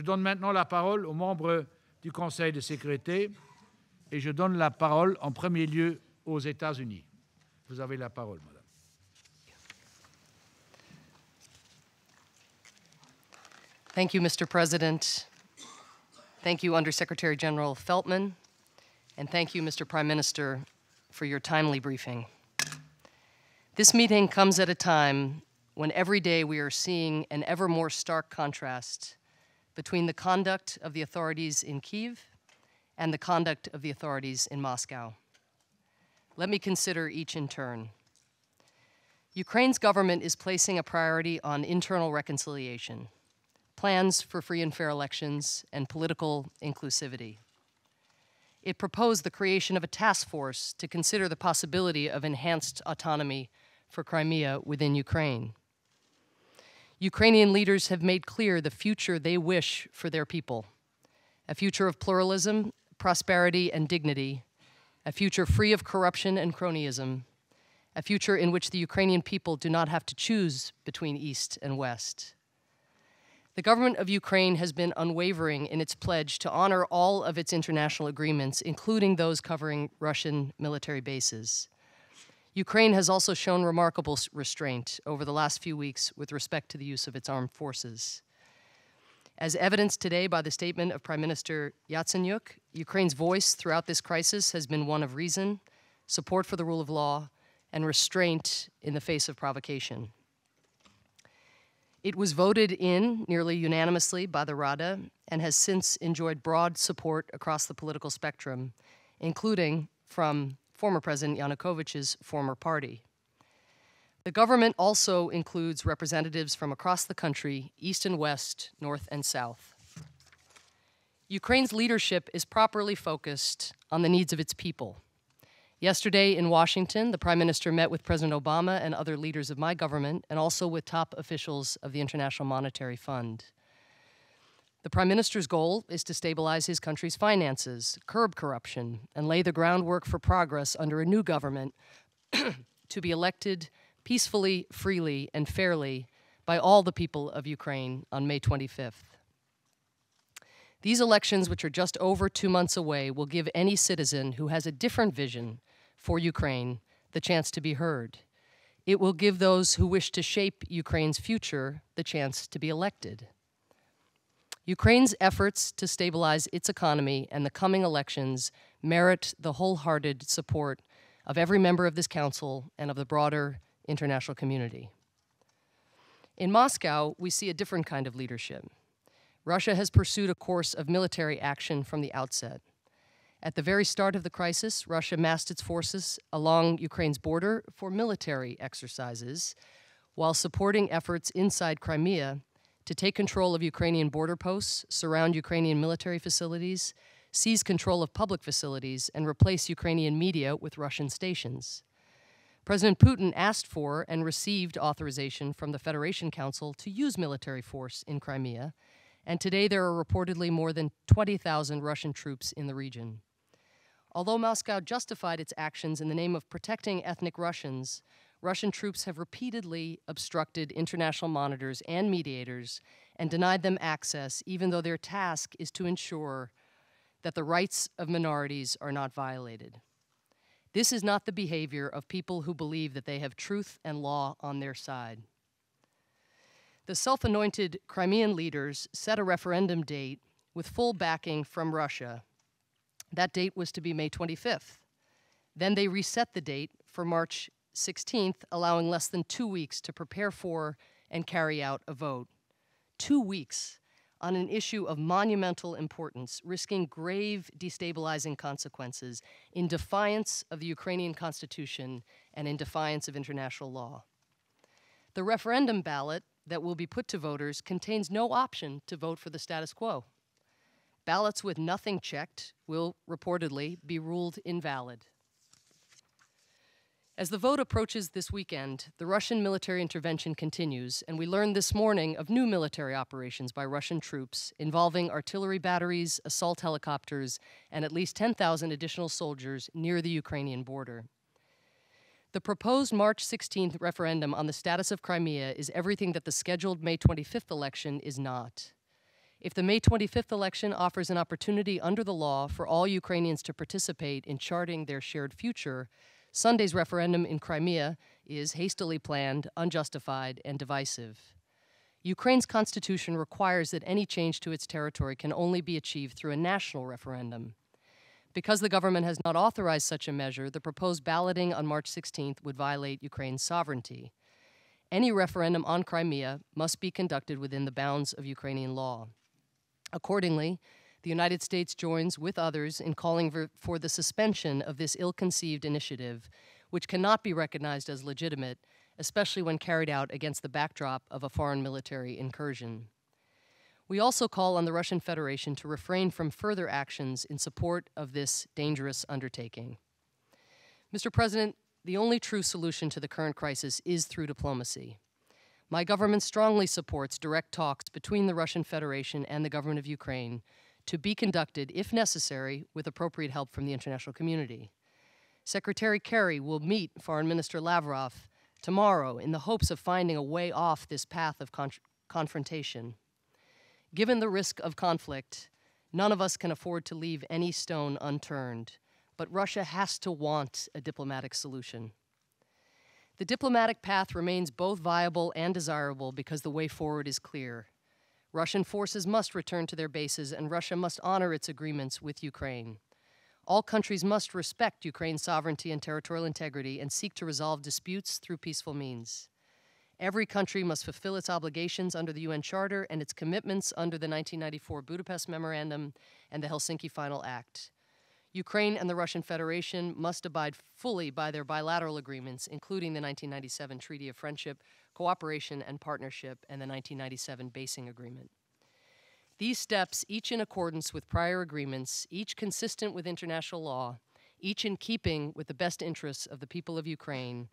Je donne maintenant la parole aux membres du Conseil de sécurité et je donne la parole en premier lieu aux États-Unis. Vous avez la parole, madame. Thank you, Mr. President. Thank you, Undersecretary General Feltman. And thank you, Mr. Prime Minister, for your timely briefing. This meeting comes at a time when every day we are seeing an ever more stark contrast between the conduct of the authorities in Kyiv and the conduct of the authorities in Moscow. Let me consider each in turn. Ukraine's government is placing a priority on internal reconciliation, plans for free and fair elections, and political inclusivity. It proposed the creation of a task force to consider the possibility of enhanced autonomy for Crimea within Ukraine. Ukrainian leaders have made clear the future they wish for their people, a future of pluralism, prosperity, and dignity, a future free of corruption and cronyism, a future in which the Ukrainian people do not have to choose between East and West. The government of Ukraine has been unwavering in its pledge to honor all of its international agreements, including those covering Russian military bases. Ukraine has also shown remarkable restraint over the last few weeks with respect to the use of its armed forces. As evidenced today by the statement of Prime Minister Yatsenyuk, Ukraine's voice throughout this crisis has been one of reason, support for the rule of law, and restraint in the face of provocation. It was voted in nearly unanimously by the Rada and has since enjoyed broad support across the political spectrum, including from former President Yanukovych's former party. The government also includes representatives from across the country, east and west, north and south. Ukraine's leadership is properly focused on the needs of its people. Yesterday in Washington, the Prime Minister met with President Obama and other leaders of my government, and also with top officials of the International Monetary Fund. The Prime Minister's goal is to stabilize his country's finances, curb corruption, and lay the groundwork for progress under a new government to be elected peacefully, freely, and fairly by all the people of Ukraine on May 25th. These elections, which are just over 2 months away, will give any citizen who has a different vision for Ukraine the chance to be heard. It will give those who wish to shape Ukraine's future the chance to be elected. Ukraine's efforts to stabilize its economy and the coming elections merit the wholehearted support of every member of this council and of the broader international community. In Moscow, we see a different kind of leadership. Russia has pursued a course of military action from the outset. At the very start of the crisis, Russia massed its forces along Ukraine's border for military exercises, while supporting efforts inside Crimea to take control of Ukrainian border posts, surround Ukrainian military facilities, seize control of public facilities, and replace Ukrainian media with Russian stations. President Putin asked for and received authorization from the Federation Council to use military force in Crimea, and today there are reportedly more than 20,000 Russian troops in the region. Although Moscow justified its actions in the name of protecting ethnic Russians, Russian troops have repeatedly obstructed international monitors and mediators and denied them access, even though their task is to ensure that the rights of minorities are not violated. This is not the behavior of people who believe that they have truth and law on their side. The self-anointed Crimean leaders set a referendum date with full backing from Russia. That date was to be May 25th. Then they reset the date for March 16th, allowing less than 2 weeks to prepare for and carry out a vote. 2 weeks on an issue of monumental importance, risking grave destabilizing consequences in defiance of the Ukrainian Constitution and in defiance of international law. The referendum ballot that will be put to voters contains no option to vote for the status quo. Ballots with nothing checked will reportedly be ruled invalid. As the vote approaches this weekend, the Russian military intervention continues, and we learned this morning of new military operations by Russian troops involving artillery batteries, assault helicopters, and at least 10,000 additional soldiers near the Ukrainian border. The proposed March 16th referendum on the status of Crimea is everything that the scheduled May 25th election is not. If the May 25th election offers an opportunity under the law for all Ukrainians to participate in charting their shared future, Sunday's referendum in Crimea is hastily planned, unjustified, and divisive. Ukraine's constitution requires that any change to its territory can only be achieved through a national referendum. Because the government has not authorized such a measure, the proposed balloting on March 16th would violate Ukraine's sovereignty. Any referendum on Crimea must be conducted within the bounds of Ukrainian law. Accordingly, the United States joins with others in calling for the suspension of this ill-conceived initiative, which cannot be recognized as legitimate, especially when carried out against the backdrop of a foreign military incursion. We also call on the Russian Federation to refrain from further actions in support of this dangerous undertaking. Mr. President, the only true solution to the current crisis is through diplomacy. My government strongly supports direct talks between the Russian Federation and the government of Ukraine to be conducted, if necessary, with appropriate help from the international community. Secretary Kerry will meet Foreign Minister Lavrov tomorrow in the hopes of finding a way off this path of confrontation. Given the risk of conflict, none of us can afford to leave any stone unturned, but Russia has to want a diplomatic solution. The diplomatic path remains both viable and desirable because the way forward is clear. Russian forces must return to their bases, and Russia must honor its agreements with Ukraine. All countries must respect Ukraine's sovereignty and territorial integrity and seek to resolve disputes through peaceful means. Every country must fulfill its obligations under the UN Charter and its commitments under the 1994 Budapest Memorandum and the Helsinki Final Act. Ukraine and the Russian Federation must abide fully by their bilateral agreements, including the 1997 Treaty of Friendship, Cooperation, and Partnership, and the 1997 Basing Agreement. These steps, each in accordance with prior agreements, each consistent with international law, each in keeping with the best interests of the people of Ukraine,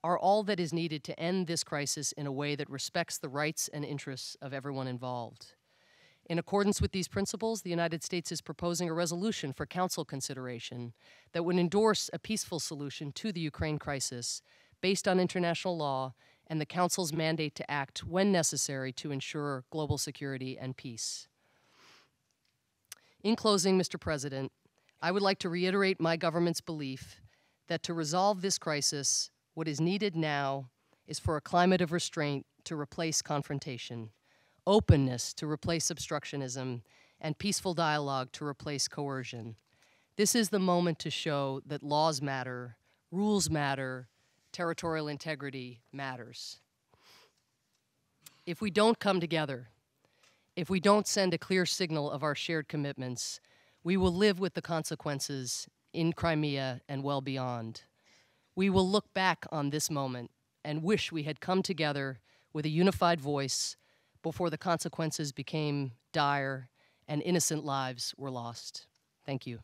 are all that is needed to end this crisis in a way that respects the rights and interests of everyone involved. In accordance with these principles, the United States is proposing a resolution for Council consideration that would endorse a peaceful solution to the Ukraine crisis based on international law and the Council's mandate to act when necessary to ensure global security and peace. In closing, Mr. President, I would like to reiterate my government's belief that to resolve this crisis, what is needed now is for a climate of restraint to replace confrontation, openness to replace obstructionism, and peaceful dialogue to replace coercion. This is the moment to show that laws matter, rules matter, territorial integrity matters. If we don't come together, if we don't send a clear signal of our shared commitments, we will live with the consequences in Crimea and well beyond. We will look back on this moment and wish we had come together with a unified voice before the consequences became dire and innocent lives were lost. Thank you.